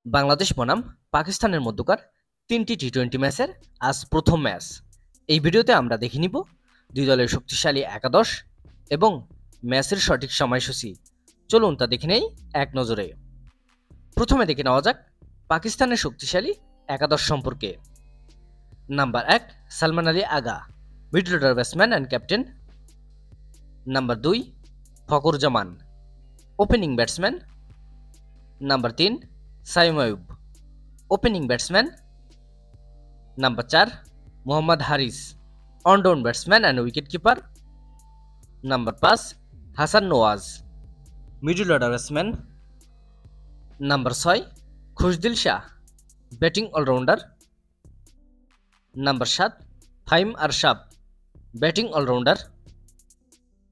বাংলাদেশ বনাম পাকিস্তানের মধ্যকার ৩টি টি-টোয়েন্টি ম্যাচের আজ প্রথম ম্যাচ। এই ভিডিওতে আমরা দেখে নিব দুই দলের শক্তিশালী একাদশ এবং ম্যাচের সঠিক সময়সূচি। চলুন তা দেখে নেই এক নজরে। প্রথমে দেখে নেওয়া যাক পাকিস্তানের শক্তিশালী একাদশ সম্পর্কে। Number ১ Salman Ali Agha, middle order batsman and captain. Number ২ Fakhar Zaman, opening batsman. Number ৩ Saim Ayub, opening batsman. Number ৪ Mohammad Haris, one down batsman and wicket keeper. Number ৫ Hasan Nawaz, middle order batsman. Number ৬ Khushdil Shah, batting allrounder. Number ৭ Fahim Arshad, batting allrounder.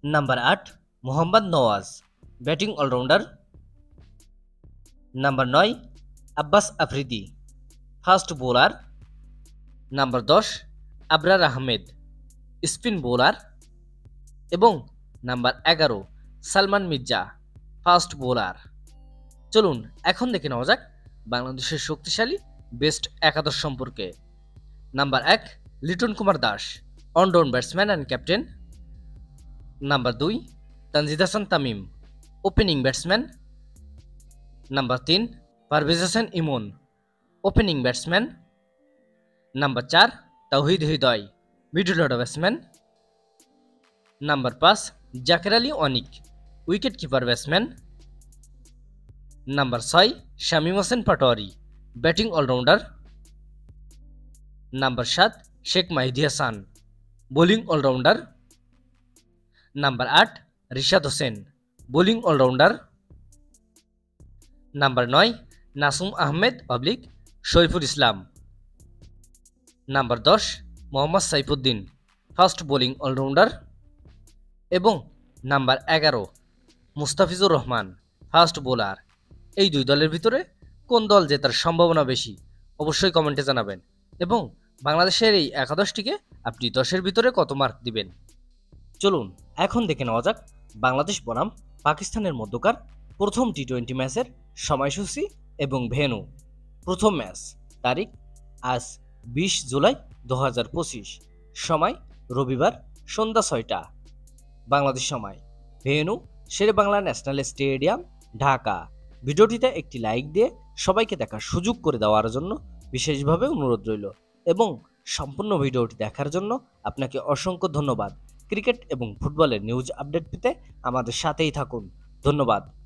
Number ৮ Mohammad Nawaz, batting allrounder. Number ৯ Abbas Afridi, fast bowler. Number ১০ Abrar Ahmed, spin bowler. এবং number ১১ Salman Mirza, fast bowler. চলুন এখন দেখে নেওয়া যাক বাংলাদেশের শক্তিশালী best একাদশ সম্পর্কে। Number ১ Liton Kumar Das, one down batsman and captain. Number ২ Tanzid Hasan Tamim, opening batsman. Number ৩ Parvez Hossain Emon, opening batsman. Number ৪ Towhid Hridoy, middle order batsman. Number ৫ Jaker Ali Anik, wicket keeper batsman. Number ৬ Shamim Hossain Patwari, batting allrounder. Number ৭ Sheikh Mahedi Hasan, bowling allrounder. Number ৮ Rishad Hossain, bowling allrounder. Number ৯ Nasum Ahmed public Shoriful Islam. Number ১০ Mohammad Saifuddin, fast bowling allrounder. এবং number ১১ Mustafizur Rahman, fast bowler. এই দুই দলের ভিতরে কোন দল জেতার সম্ভাবনা বেশি অবশ্যই কমেন্টে জানাবেন, এবং বাংলাদেশের এই একাদশটিকে আপনি ১০-এর ভিতরে কত মার্ক দিবেন। চলুন এখন দেখে নেওয়া যাক বাংলাদেশ বনাম পাকিস্তানের মধ্যকার প্রথম টি-টোয়েন্টি ম্যাচের সময়সূচি এবং ভেন্যু। প্রথম ম্যাচ তারিখ আজ ২০ জুলাই ২০২৫, সময় রবিবার সন্ধ্যা ৬টা বাংলাদেশ সময়। Venue Sher e Bangla national stadium, Dhaka. ভিডিওটিতে একটি লাইক দিয়ে সবাইকে দেখার সুযোগ করে দেওয়ার জন্য বিশেষভাবে অনুরোধ রইল, এবং সম্পূর্ণ ভিডিওটি দেখার জন্য আপনাকে অসংখ্য ধন্যবাদ। ক্রিকেট এবং ফুটবলের নিউজ আপডেট পেতে আমাদের সাথেই থাকুন। ধন্যবাদ।